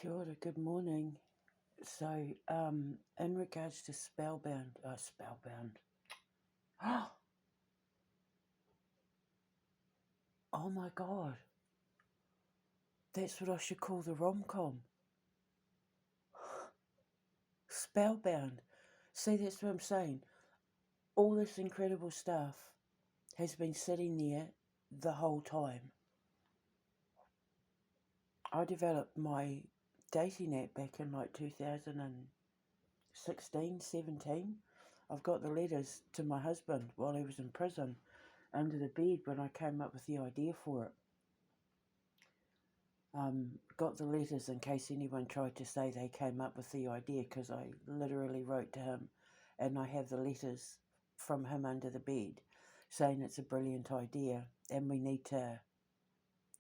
Kia ora, good morning. So, in regards to Spellbound. Oh my god, that's what I should call the RomCom. Spellbound. See, that's what I'm saying. All this incredible stuff has been sitting there the whole time. I developed my dating app back in like 2016, 17. I've got the letters to my husband while he was in prison under the bed when I came up with the idea for it. Got the letters in case anyone tried to say they came up with the idea, because I literally wrote to him, and I have the letters from him under the bed saying it's a brilliant idea and we need to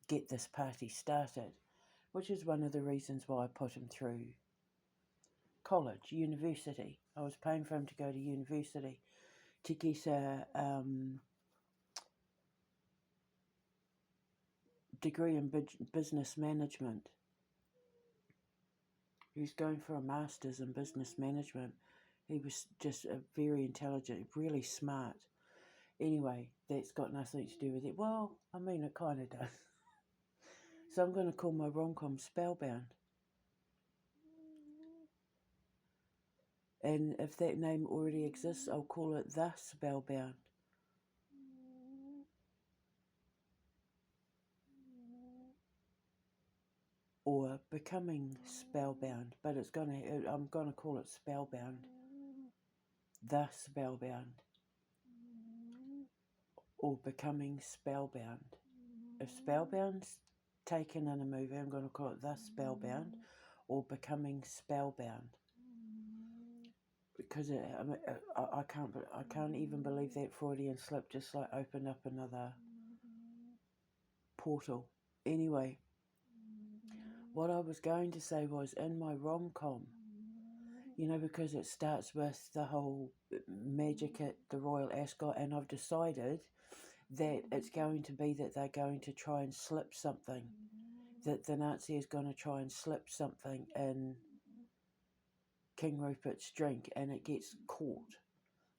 get this party started, which is one of the reasons why I put him through university. I was paying for him to go to university to get a degree in business management. He was going for a master's in business management. He was just a very intelligent, really smart. Anyway, that's got nothing to do with it. Well, I mean, it kind of does. So I'm going to call my RomCom Spellbound. And if that name already exists, I'll call it The Spellbound. Or Becoming Spellbound. But I'm going to call it Spellbound. The Spellbound. Or Becoming Spellbound. If Spellbound's taken in a movie, I'm going to call it The Spellbound or Becoming Spellbound, because I can't even believe that Freudian slip just like opened up another portal. Anyway, what I was going to say was, in my RomCom, because it starts with the whole magic at the Royal Ascot, and I've decided that it's going to be that they're going to try and slip something, that the Nazi is going to try and slip something in King Rupert's drink, and it gets caught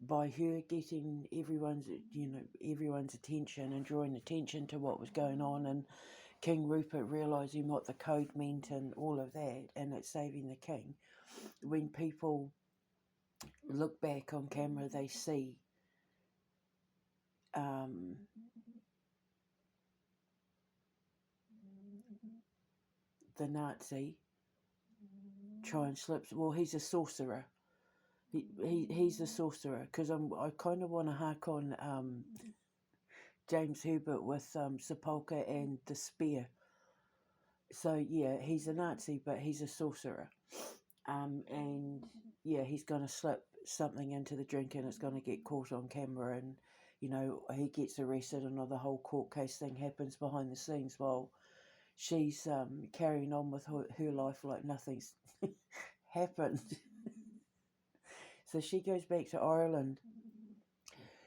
by her getting everyone's attention and drawing attention to what was going on, and King Rupert realising what the code meant and all of that, and it's saving the king. When people look back on camera, they see the Nazi try and slip. Well, he's a sorcerer. He's a sorcerer, because I kind of want to hark on James Herbert with Sepulchre and the spear. So yeah, he's a Nazi, but he's a sorcerer. And yeah, he's going to slip something into the drink, and it's going to get caught on camera, and he gets arrested, and the whole court case thing happens behind the scenes while she's carrying on with her life like nothing's happened. So she goes back to Ireland,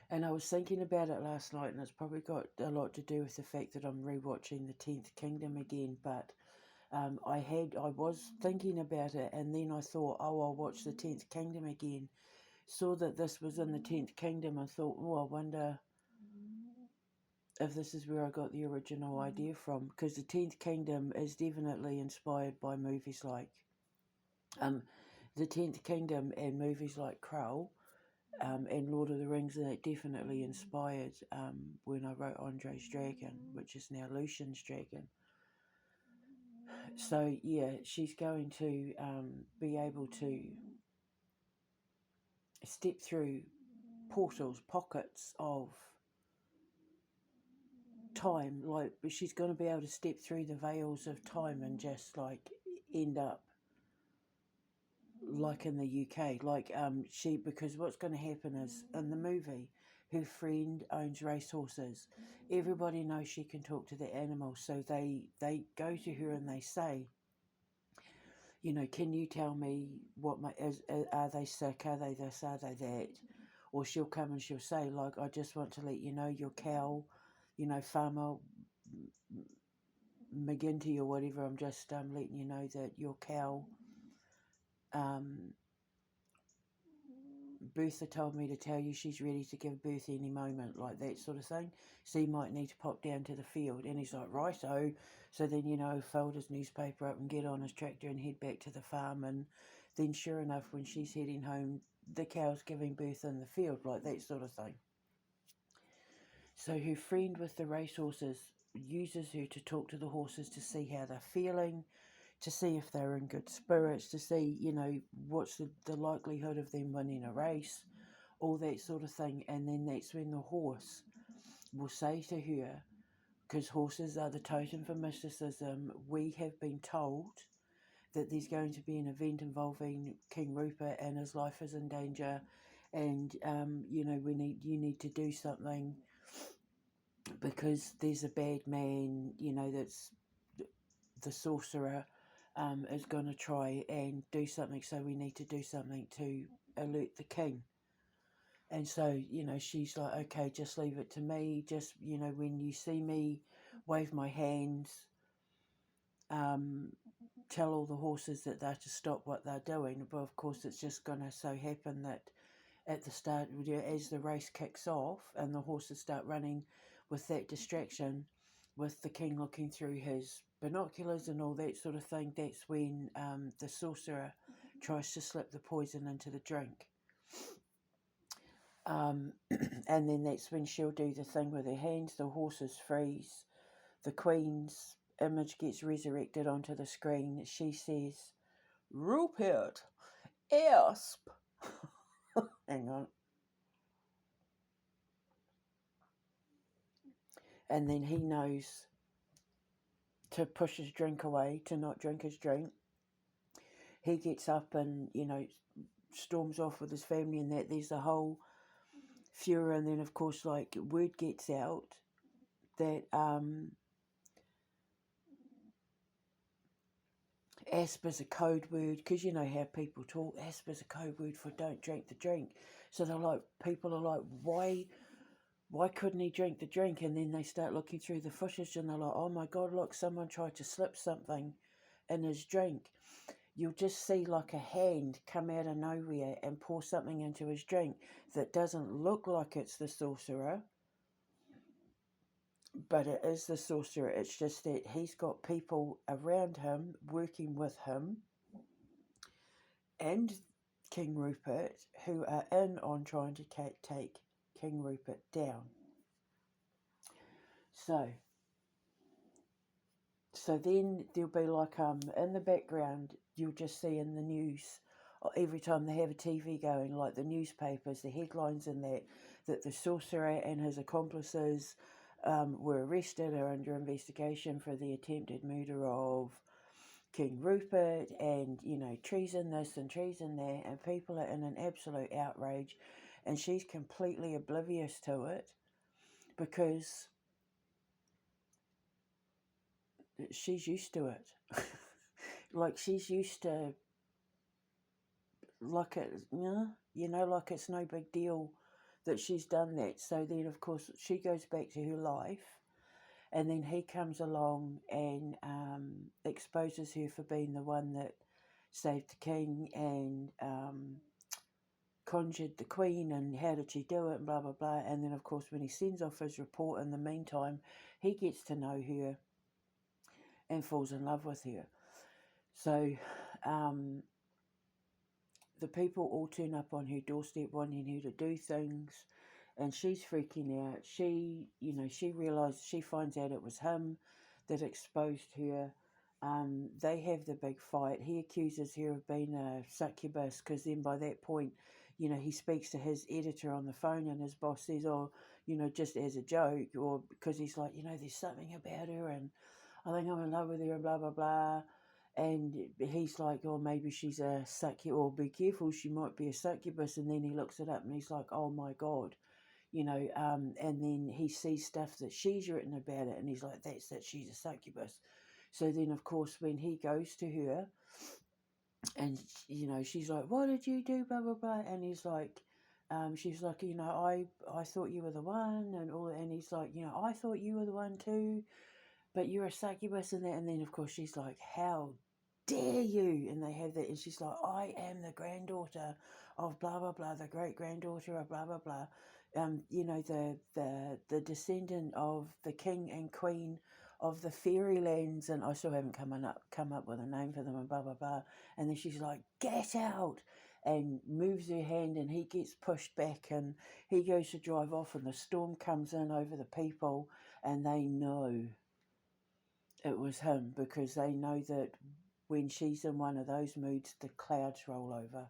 and I was thinking about it last night, and it's probably got a lot to do with the fact that I'm rewatching The 10th Kingdom again, but I was thinking about it, and then I thought, oh, I'll watch The 10th Kingdom again. Saw that this was in The 10th Kingdom, and thought, oh, I wonder if this is where I got the original idea from, because The 10th Kingdom is definitely inspired by movies like The 10th Kingdom and movies like Krull, and Lord of the Rings, and it definitely inspired when I wrote Andre's Dragon, which is now Lucian's Dragon. So yeah, she's going to be able to step through portals, pockets of time, like she's going to be able to step through the veils of time and just like end up like in the UK, because what's going to happen is, in the movie, her friend owns racehorses. Everybody knows she can talk to the animals, so they go to her and they say, can you tell me what are they sick, are they this, are they that? Or she'll come and she'll say, like, I just want to let you know your cow, farmer McGinty or whatever, I'm just letting you know that your cow, Bertha told me to tell you she's ready to give birth any moment, like that sort of thing. So you might need to pop down to the field. And he's like, righto. So then, fold his newspaper up and get on his tractor and head back to the farm. And then sure enough, when she's heading home, the cow's giving birth in the field, like that sort of thing. So her friend with the racehorses uses her to talk to the horses to see how they're feeling, to see if they're in good spirits, to see, what's the likelihood of them winning a race, all that sort of thing. And then that's when the horse will say to her, because horses are the totem for mysticism, we have been told that there's going to be an event involving King Rupert and his life is in danger, and you need to do something because there's a bad man, that's the sorcerer is going to try and do something, so we need to do something to alert the king. And so, she's like, okay, just leave it to me. Just, when you see me, wave my hands, tell all the horses that they're to stop what they're doing. But of course, it's just going to so happen that at the start, as the race kicks off and the horses start running with that distraction, with the king looking through his binoculars and all that sort of thing, that's when the sorcerer tries to slip the poison into the drink. And then that's when she'll do the thing with her hands, the horses freeze, the Queen's image gets resurrected onto the screen. She says, Rupert, asp. Hang on. And then he knows to push his drink away, to not drink his drink. He gets up and, storms off with his family and that. There's a whole furor, and then, of course, like, word gets out that asp is a code word, because you know how people talk. Asp is a code word for don't drink the drink. So they're like, people are like, why couldn't he drink the drink? And then they start looking through the footage and they're like, oh my God, look, someone tried to slip something in his drink. You'll just see like a hand come out of nowhere and pour something into his drink that doesn't look like it's the sorcerer, but it is the sorcerer. It's just that he's got people around him working with him and King Rupert who are in on trying to take King Rupert down. So then there'll be like in the background you'll just see in the news every time they have a TV going, like the newspapers, the headlines in that the sorcerer and his accomplices were arrested or under investigation for the attempted murder of King Rupert, and treason this and treason that, and people are in an absolute outrage, and she's completely oblivious to it because she's used to it. Like she's used to, like it, like it's no big deal that she's done that. So then, of course, she goes back to her life, and then he comes along and exposes her for being the one that saved the king and conjured the queen, and how did she do it, and blah blah blah. And then, of course, when he sends off his report, in the meantime, he gets to know her and falls in love with her. So the people all turn up on her doorstep wanting her to do things, and she's freaking out. She realizes, she finds out it was him that exposed her. They have the big fight. He accuses her of being a succubus, because then by that point, he speaks to his editor on the phone, and his boss says, oh, just as a joke, or because he's like, there's something about her, and I think I'm in love with her, and blah, blah, blah. And he's like, oh, maybe she's a succubus, or be careful, she might be a succubus. And then he looks it up and he's like, oh my God, and then he sees stuff that she's written about it, and he's like, that's that she's a succubus. So then, of course, when he goes to her and, she's like, what did you do, blah, blah, blah. And he's like, she's like, I thought you were the one, and all, and he's like, I thought you were the one too. but you're a succubus and that. And then, of course, she's like, how dare you? And they have that. And she's like, I am the granddaughter of blah, blah, blah, the great-granddaughter of blah, blah, blah. The descendant of the king and queen of the fairylands. And I still haven't come up with a name for them and blah, blah, blah. And then she's like, get out. And moves her hand and he gets pushed back and he goes to drive off and the storm comes in over the people and they know it was him because they know that when she's in one of those moods, the clouds roll over.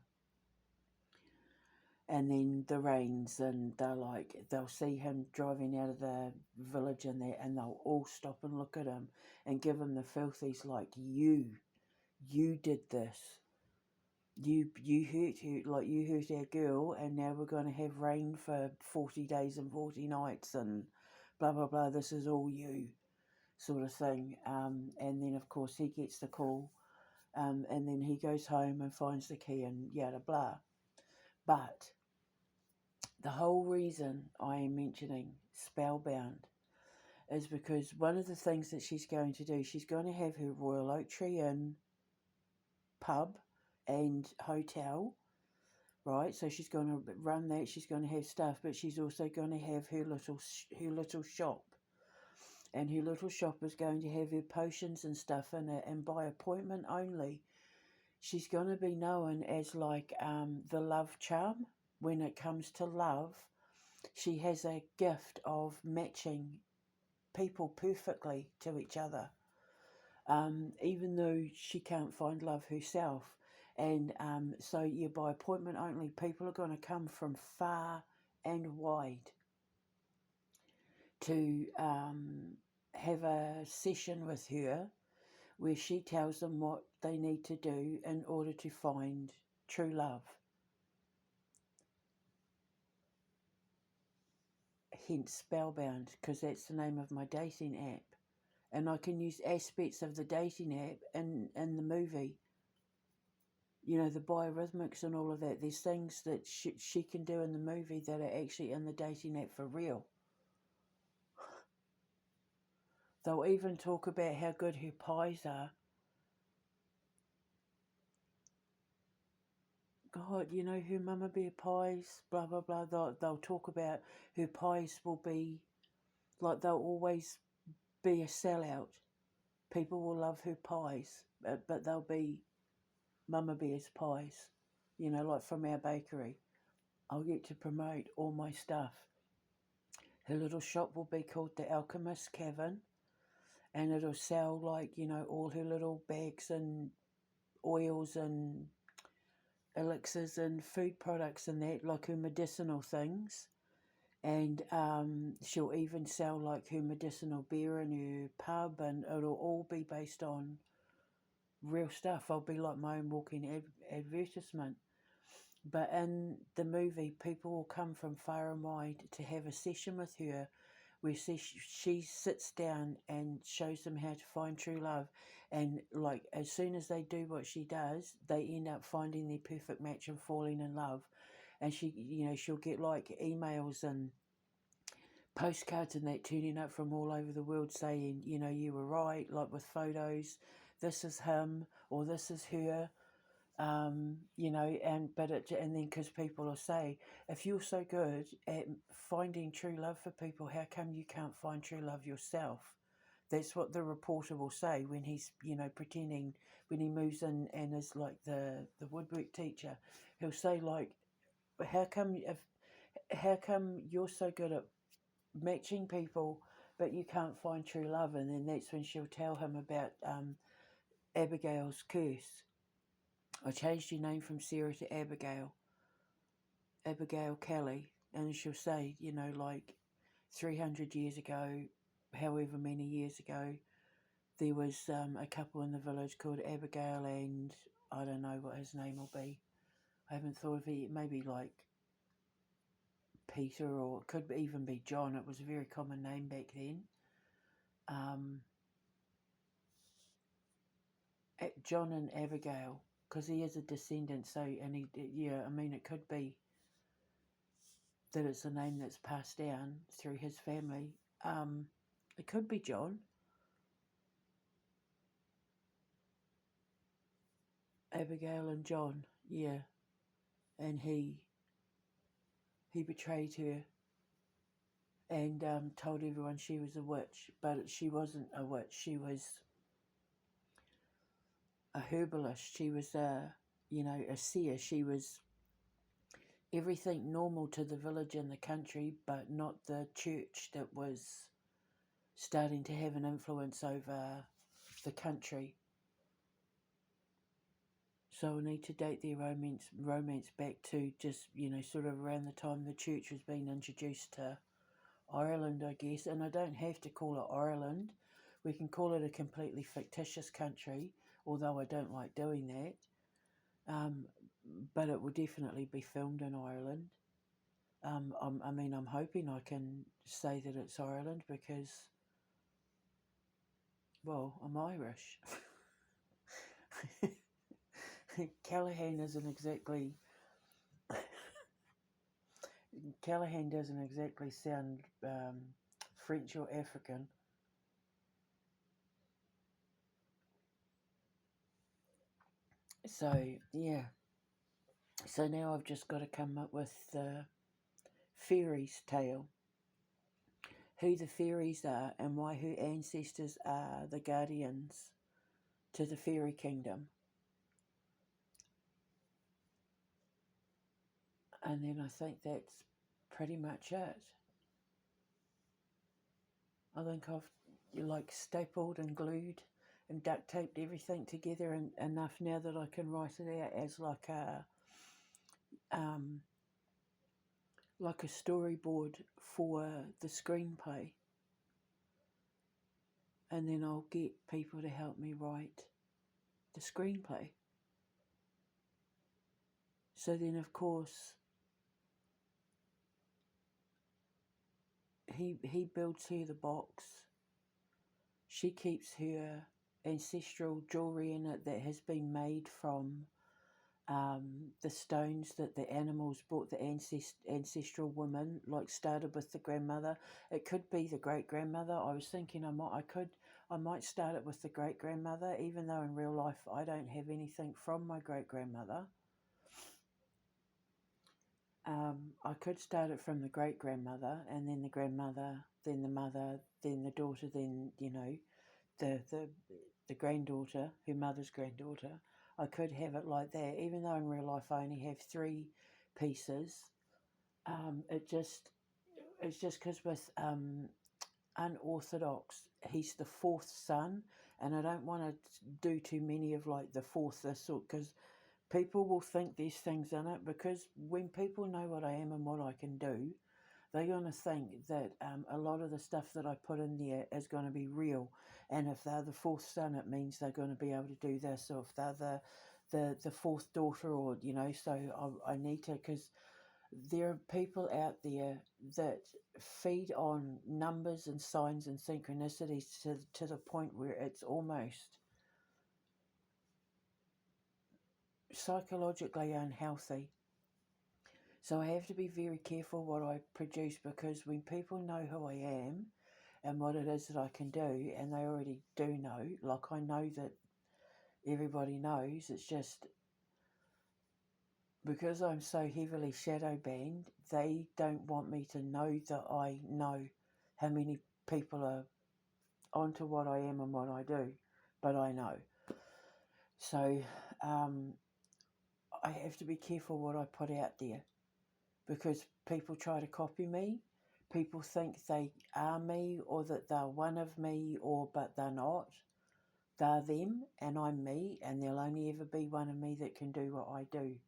And then the rains, and they'll see him driving out of the village in there, and they'll all stop and look at him and give him the filthies like, you did this. You hurt her, like you hurt our girl, and now we're going to have rain for 40 days and 40 nights, and blah, blah, blah, this is all you. Sort of thing. And then, of course, he gets the call, and then he goes home and finds the key and yada blah. But the whole reason I am mentioning Spellbound is because one of the things that she's going to do, she's going to have her Royal Oak Tree Inn pub and hotel, right? So she's going to run that, she's going to have stuff, but she's also going to have her little shop. And her little shop is going to have her potions and stuff in it, and by appointment only. She's going to be known as like the love charm. When it comes to love, she has a gift of matching people perfectly to each other, even though she can't find love herself. And so, yeah, by appointment only, people are going to come from far and wide to have a session with her where she tells them what they need to do in order to find true love. Hence Spellbound, because that's the name of my dating app. And I can use aspects of the dating app in the movie. You know, the biorhythmics and all of that. There's things that she can do in the movie that are actually in the dating app for real. They'll even talk about how good her pies are. God, you know, her Mama Bear pies, blah, blah, blah. They'll talk about her pies will be, like, they'll always be a sellout. People will love her pies, but they'll be Mama Bear's pies, you know, like from our bakery. I'll get to promote all my stuff. Her little shop will be called the Alchemist Cavern, and it'll sell, like, you know, all her little bags and oils and elixirs and food products and that, like her medicinal things. And she'll even sell like her medicinal beer in her pub, and it'll all be based on real stuff. I'll be like my own walking advertisement. But in the movie, people will come from far and wide to have a session with her where she sits down and shows them how to find true love. And like, as soon as they do what she does, they end up finding their perfect match and falling in love. And she, you know, she'll get like emails and postcards and that turning up from all over the world saying, you know, you were right, like with photos, this is him or this is her. You know, and then because people will say, if you're so good at finding true love for people, how come you can't find true love yourself? That's what the reporter will say when he's, you know, pretending, when he moves in and is like the woodwork teacher. He'll say like, how come you're so good at matching people, but you can't find true love? And then that's when she'll tell him about Abigail's curse. I changed your name from Sarah to Abigail Kelly, and she'll say, you know, like 300 years ago, however many years ago, there was a couple in the village called Abigail and I don't know what his name will be. I haven't thought of it. Maybe like Peter, or it could even be John. It was a very common name back then. John and Abigail, because he is a descendant. So, and yeah, I mean, it could be that it's a name that's passed down through his family. It could be John. Abigail and John, yeah, and he betrayed her and told everyone she was a witch, but she wasn't a witch. She was a herbalist. She was a seer. She was everything normal to the village and the country, but not the church that was starting to have an influence over the country. So I need to date their romance back to just, sort of around the time the church was being introduced to Ireland, I guess. And I don't have to call it Ireland. We can call it a completely fictitious country, although I don't like doing that. But it will definitely be filmed in Ireland. I'm hoping I can say that it's Ireland because, well, I'm Irish. Callahan isn't exactly. Callahan doesn't exactly sound French or African. So, yeah. So now I've just got to come up with the fairy's tale. Who the fairies are and why her ancestors are the guardians to the fairy kingdom. And then I think that's pretty much it. I think I've stapled and glued and duct taped everything together enough now that I can write it out as like a storyboard for the screenplay. And then I'll get people to help me write the screenplay. So then, of course, he builds her the box. She keeps her ancestral jewellery in it that has been made from the stones that the animals brought the ancestral women, like started with the grandmother. It could be the great grandmother. I was thinking I might start it with the great grandmother, even though in real life I don't have anything from my great grandmother. I could start it from the great grandmother, and then the grandmother, then the mother, then the daughter, then the granddaughter, her mother's granddaughter. I could have it like that, even though in real life I only have 3 pieces. It's just because with unorthodox, he's the 4th son, and I don't want to do too many of like the 4th this sort, because people will think there's things in it, because when people know what I am and what I can do, they're going to think that a lot of the stuff that I put in there is going to be real. And if they're the 4th son, it means they're going to be able to do this. Or if they're the 4th daughter, or, so I need to, because there are people out there that feed on numbers and signs and synchronicities to the point where it's almost psychologically unhealthy. So I have to be very careful what I produce, because when people know who I am and what it is that I can do, and they already do know, like I know that everybody knows, it's just because I'm so heavily shadow banned, they don't want me to know that I know how many people are onto what I am and what I do, but I know. So I have to be careful what I put out there, because people try to copy me. People think they are me, or that they're one of me, but they're not. They're them and I'm me, and there'll only ever be one of me that can do what I do.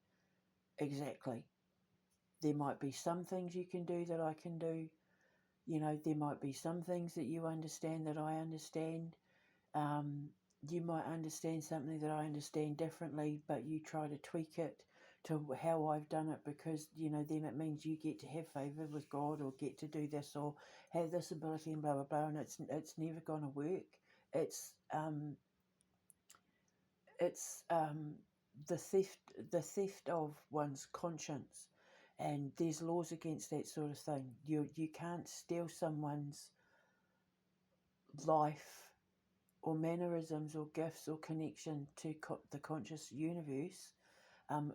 Exactly. There might be some things you can do that I can do. There might be some things that you understand that I understand. You might understand something that I understand differently, but you try to tweak it to how I've done it, because, then it means you get to have favour with God, or get to do this, or have this ability, and blah, blah, blah, and it's never going to work. It's the theft of one's conscience, and there's laws against that sort of thing. You can't steal someone's life or mannerisms or gifts or connection to the conscious universe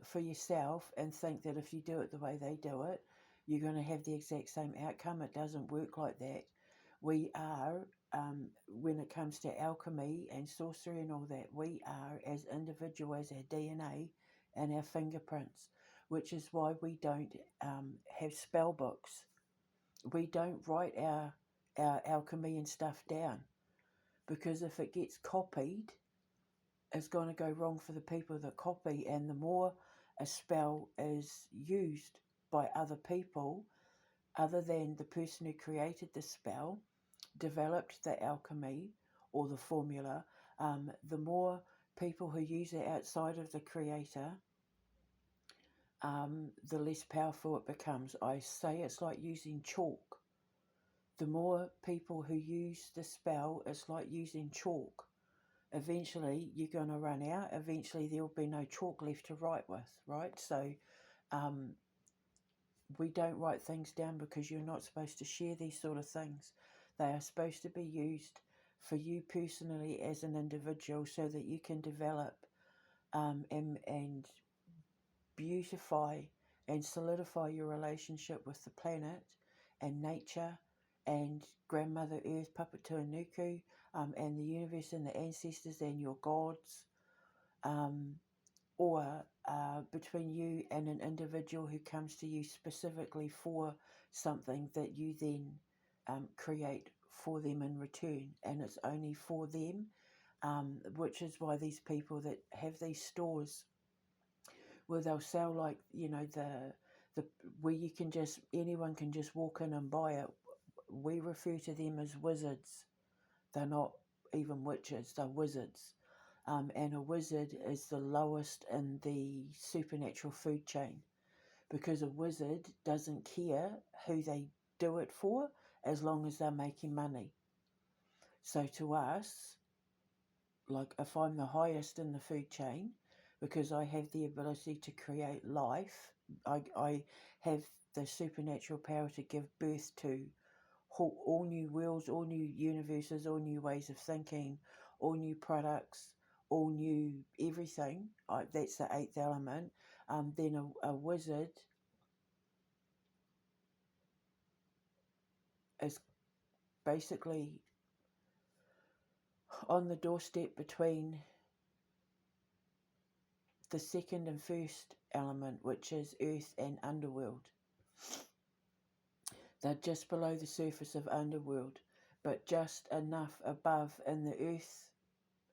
for yourself, and think that if you do it the way they do it, you're going to have the exact same outcome. It doesn't work like that. We are, when it comes to alchemy and sorcery and all that, we are as individual as our DNA and our fingerprints, which is why we don't have spell books. We don't write our alchemy and stuff down, because if it gets copied, it's going to go wrong for the people that copy. And the more a spell is used by other people, other than the person who created the spell, developed the alchemy or the formula, the more people who use it outside of the creator, the less powerful it becomes. I say it's like using chalk. The more people who use the spell, it's like using chalk. Eventually, you're going to run out. Eventually, there'll be no chalk left to write with, right? So, we don't write things down because you're not supposed to share these sort of things. They are supposed to be used for you personally as an individual, so that you can develop and beautify and solidify your relationship with the planet and nature and Grandmother Earth, Papatūānuku, and the universe and the ancestors and your gods, or between you and an individual who comes to you specifically for something that you then create for them in return, and it's only for them, which is why these people that have these stores where they'll sell, like, the where you can just, anyone can just walk in and buy it. We refer to them as wizards. They're not even witches, they're wizards. And a wizard is the lowest in the supernatural food chain, because a wizard doesn't care who they do it for as long as they're making money. So to us, like, if I'm the highest in the food chain, because I have the ability to create life, I have the supernatural power to give birth to all new worlds, all new universes, all new ways of thinking, all new products, all new everything. That's the eighth element. Then a wizard is basically on the doorstep between the second and first element, which is earth and underworld. They're just below the surface of underworld, but just enough above in the earth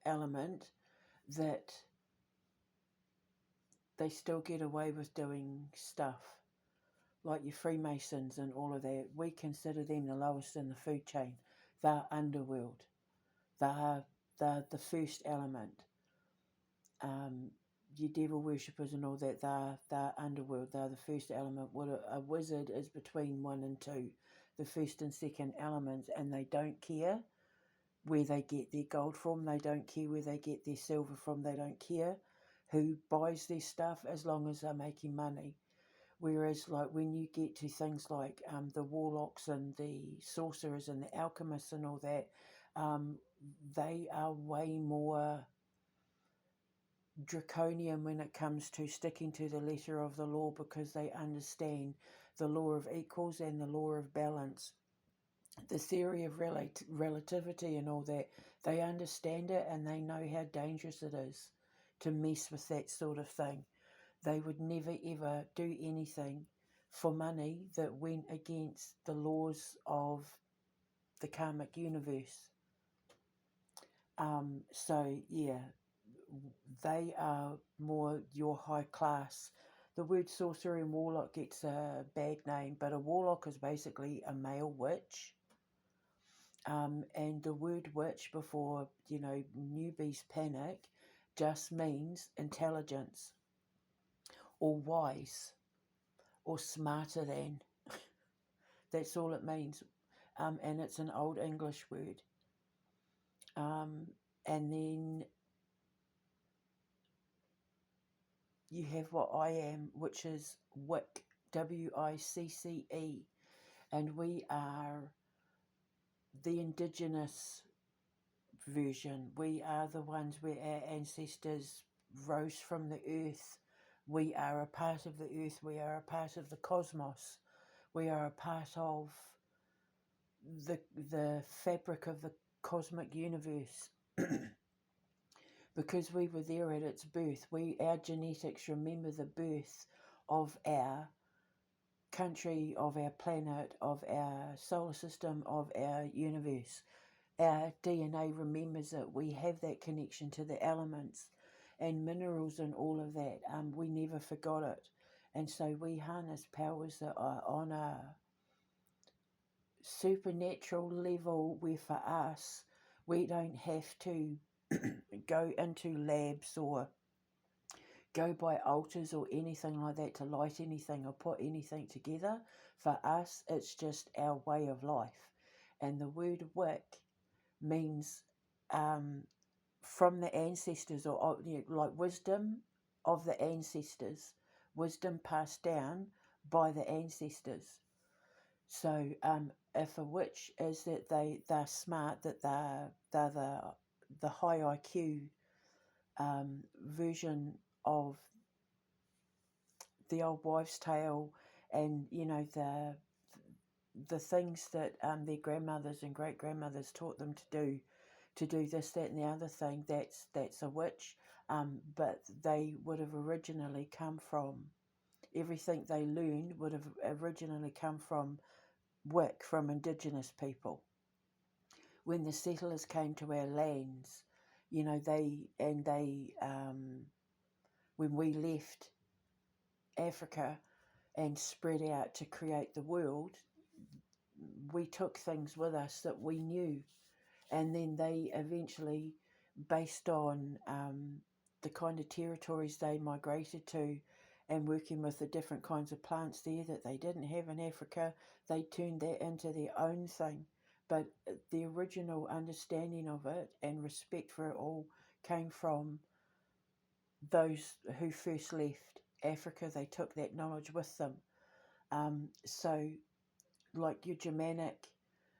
element that they still get away with doing stuff like your Freemasons and all of that. We consider them the lowest in the food chain. They're underworld. They're the first element. Your devil worshippers and all that, they're underworld. They're the first element. Well, a wizard is between 1 and 2, the first and second elements, and they don't care where they get their gold from. They don't care where they get their silver from. They don't care who buys their stuff as long as they're making money. Whereas, like, when you get to things like the warlocks and the sorcerers and the alchemists and all that, they are way more draconian when it comes to sticking to the letter of the law, because they understand the law of equals and the law of balance, the theory of relativity and all that. They understand it, and they know how dangerous it is to mess with that sort of thing. They would never ever do anything for money that went against the laws of the karmic universe. So yeah, they are more your high class. The word sorcerer and warlock gets a bad name, but a warlock is basically a male witch. And the word witch, before, newbies panic, just means intelligence or wise or smarter than. That's all it means. And it's an old English word. And then you have what I am, which is Wick, WICCE. And we are the indigenous version. We are the ones where our ancestors rose from the earth. We are a part of the earth. We are a part of the cosmos. We are a part of the fabric of the cosmic universe. Because we were there at its birth, our genetics remember the birth of our country, of our planet, of our solar system, of our universe. Our DNA remembers it. We have that connection to the elements and minerals and all of that. We never forgot it. And so we harness powers that are on a supernatural level where for us, we don't have to go into labs or go by altars or anything like that to light anything or put anything together. For us, it's just our way of life. And the word wick means from the ancestors, or like wisdom of the ancestors, wisdom passed down by the ancestors. So if a witch is that they're smart, that they're the high IQ version of the old wives' tale, and the things that their grandmothers and great grandmothers taught them to do this, that, and the other thing. That's a witch, but they would have originally come from everything they learned would have originally come from work from indigenous people. When the settlers came to our lands, when we left Africa and spread out to create the world, we took things with us that we knew, and then they eventually, based on the kind of territories they migrated to and working with the different kinds of plants there that they didn't have in Africa, they turned that into their own thing. But the original understanding of it and respect for it all came from those who first left Africa. They took that knowledge with them. So like your Germanic,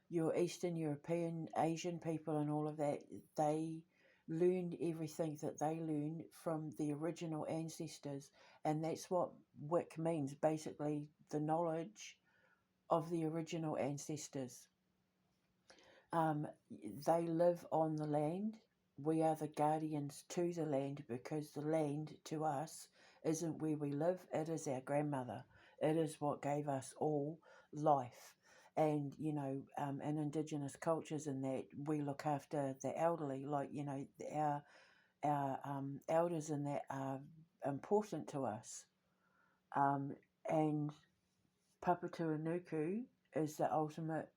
your Eastern European, Asian people and all of that, they learned everything that they learned from the original ancestors, and that's what Wick means, basically the knowledge of the original ancestors. They live on the land. We are the guardians to the land, because the land to us isn't where we live, it is our grandmother. It is what gave us all life. And, in indigenous cultures and that, we look after the elderly, like, our elders and that are important to us. And Papatūānuku is the ultimate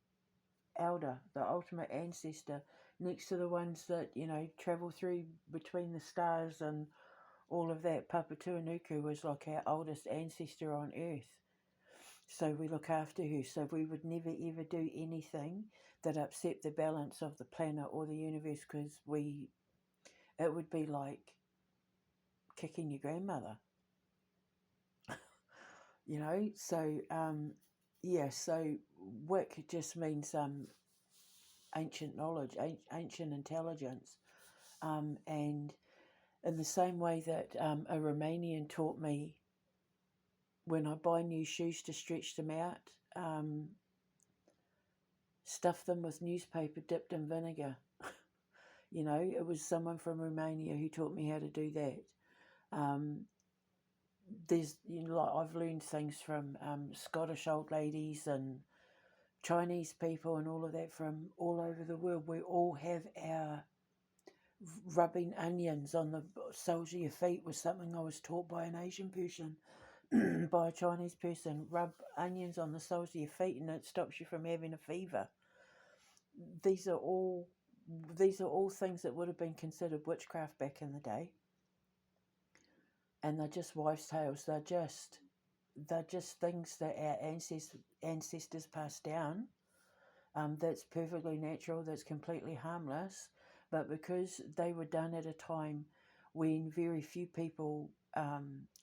elder, the ultimate ancestor, next to the ones that, travel through between the stars and all of that. Papatūānuku was like our oldest ancestor on earth. So we look after her. So we would never ever do anything that upset the balance of the planet or the universe, because it would be like kicking your grandmother. So so Wick just means ancient knowledge, ancient intelligence, and in the same way that a Romanian taught me, when I buy new shoes, to stretch them out, stuff them with newspaper dipped in vinegar. It was someone from Romania who taught me how to do that. There's, I've learned things from Scottish old ladies and Chinese people and all of that from all over the world. We all have our rubbing onions on the soles of your feet was something I was taught by an Asian person, by a Chinese person. Rub onions on the soles of your feet and it stops you from having a fever. These are all things that would have been considered witchcraft back in the day. And they're just wives' tales. They're just things that our ancestors passed down. That's perfectly natural. That's completely harmless. But because they were done at a time when very few people,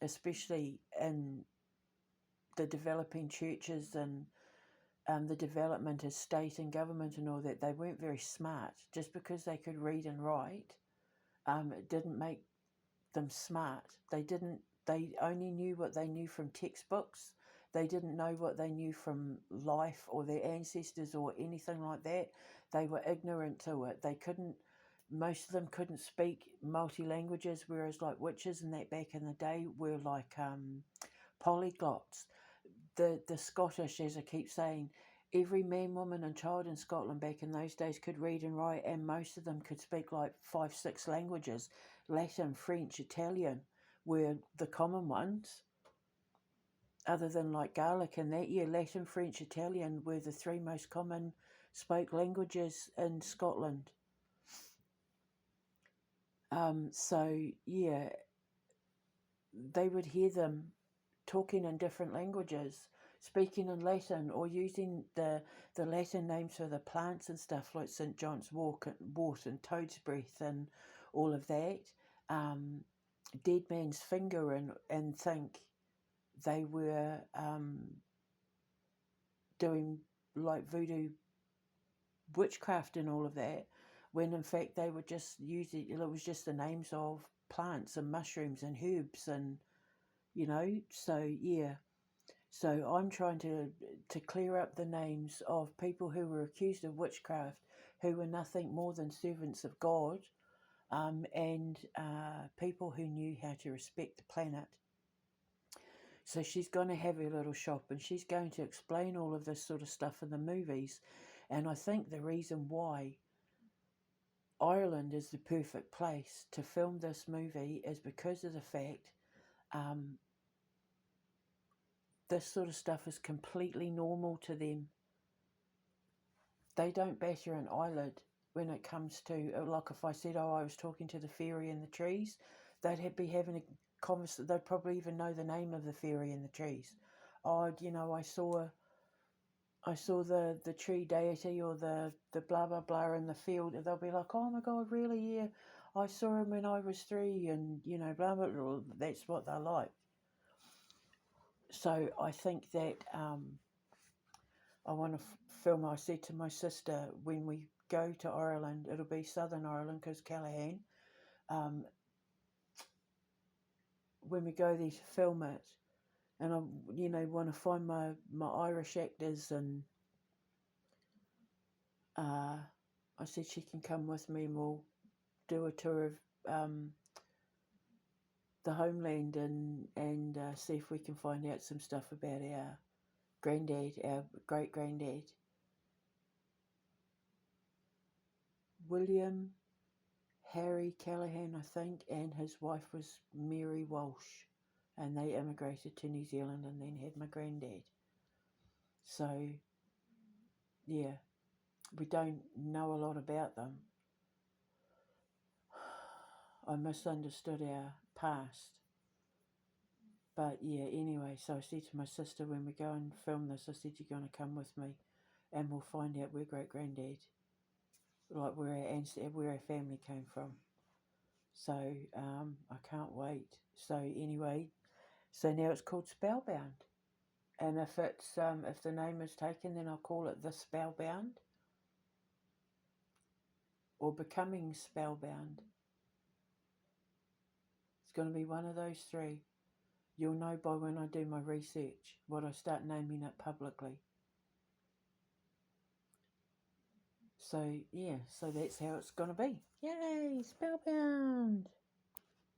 especially in the developing churches and the development of state and government and all that, they weren't very smart. Just because they could read and write, it didn't make them smart. They only knew what they knew from textbooks. They didn't know what they knew from life or their ancestors or anything like that. They were ignorant to it. Most of them couldn't speak multi-languages, whereas like witches and that back in the day were like polyglots. The Scottish, as I keep saying, every man, woman and child in Scotland back in those days could read and write, and most of them could speak like 5-6 languages. Latin, French, Italian were the common ones, other than like Gaelic and that. Yeah, Latin, French, Italian were the 3 most common spoke languages in Scotland. So yeah, they would hear them talking in different languages, speaking in Latin, or using the Latin names for the plants and stuff, like St. John's wort and toad's breath and all of that. Dead man's finger, and think they were doing like voodoo witchcraft and all of that, when in fact they were just using, it was just the names of plants and mushrooms and herbs, and so yeah. So I'm trying to clear up the names of people who were accused of witchcraft, who were nothing more than servants of God, and people who knew how to respect the planet. So she's going to have her little shop, and she's going to explain all of this sort of stuff in the movies. And I think the reason why Ireland is the perfect place to film this movie is because of the fact this sort of stuff is completely normal to them. They don't batter an eyelid when it comes to, like if I said, oh, I was talking to the fairy in the trees, they'd be having a conversation. They'd probably even know the name of the fairy in the trees. Oh, I saw the tree deity, or the blah blah blah in the field. They'll be like, oh my God, really? Yeah, I saw him when I was 3, and blah blah blah. That's what they're like. So I think that I want to film. I said to my sister, when we go to Ireland, it'll be Southern Ireland, because Callahan. When we go there to film it, and I want to find my Irish actors, and I said she can come with me, and we'll do a tour of the homeland, and see if we can find out some stuff about our granddad, our great granddad, William Harry Callahan, I think, and his wife was Mary Walsh, and they immigrated to New Zealand and then had my granddad. So yeah, we don't know a lot about them. I misunderstood our past. But yeah, anyway, so I said to my sister, when we go and film this, I said, you're going to come with me, and we'll find out where great granddad, like where our family came from. So I can't wait. So anyway, so now it's called Spellbound, and if the name is taken, then I'll call it The Spellbound, or Becoming Spellbound. It's going to be one of those 3. You'll know by when I do my research what I start naming it publicly. So yeah, so that's how it's going to be. Yay, Spellbound!